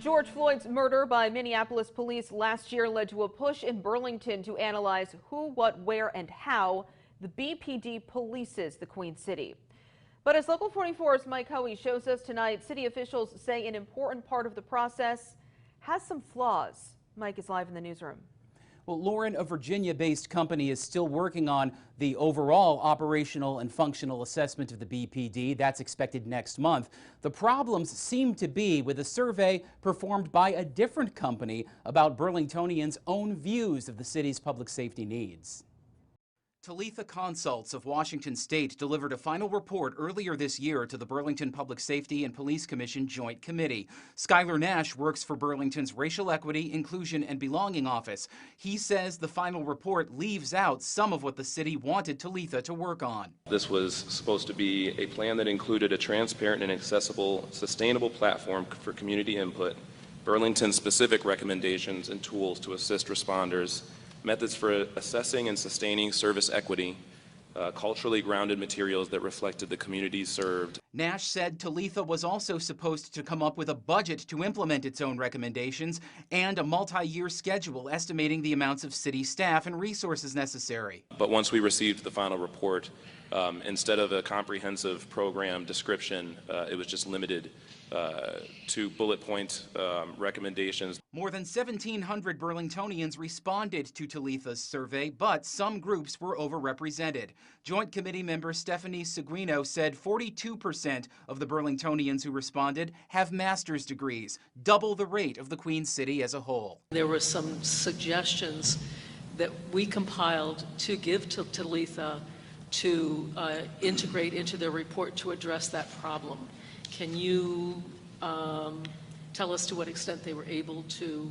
George Floyd's murder by Minneapolis police last year led to a push in Burlington to analyze who, what, where, and how the BPD polices the Queen City. But as Local 44's Mike Hoey shows us tonight, city officials say an important part of the process has some flaws. Mike is live in the newsroom. Well, Lauren, a Virginia-based company is still working on the overall operational and functional assessment of the BPD. That's expected next month. The problems seem to be with a survey performed by a different company about Burlingtonians' own views of the city's public safety needs. Talitha Consults of Washington State delivered a final report earlier this year to the Burlington Public Safety and Police Commission Joint Committee. Skylar Nash works for Burlington's Racial Equity, Inclusion, and Belonging Office. He says the final report leaves out some of what the city wanted Talitha to work on. This was supposed to be a plan that included a transparent and accessible, sustainable platform for community input, Burlington-specific recommendations and tools to assist responders, methods for assessing and sustaining service equity, culturally grounded materials that reflected the communities served. Nash said Talitha was also supposed to come up with a budget to implement its own recommendations and a multi-year schedule estimating the amounts of city staff and resources necessary. But once we received the final report, instead of a comprehensive program description, it was just limited to bullet point recommendations. More than 1,700 Burlingtonians responded to Talitha's survey, but some groups were overrepresented. Joint Committee member Stephanie Seguino said 42% of the Burlingtonians who responded have master's degrees, double the rate of the Queen City as a whole. There were some suggestions that we compiled to give to Talitha to integrate into their report to address that problem. Can you tell us to what extent they were able to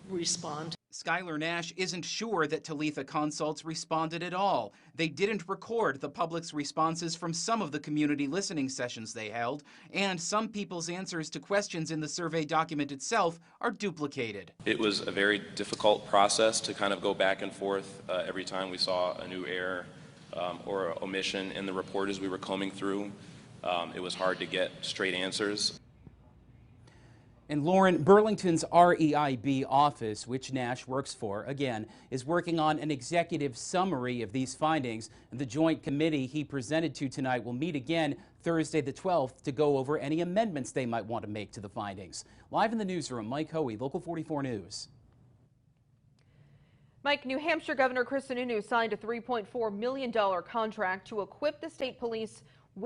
respond? Skylar Nash isn't sure that Talitha Consults responded at all. They didn't record the public's responses from some of the community listening sessions they held, and some people's answers to questions in the survey document itself are duplicated. It was a very difficult process to kind of go back and forth every time we saw a new error or omission in the report as we were combing through. It was hard to get straight answers. And Lauren, Burlington's REIB office, which Nash works for, again, is working on an executive summary of these findings. And the joint committee he presented to tonight will meet again Thursday the 12th to go over any amendments they might want to make to the findings. Live in the newsroom, Mike Hoey, Local 44 News. Mike, New Hampshire Governor Chris Sununu signed a $3.4 million contract to equip the state police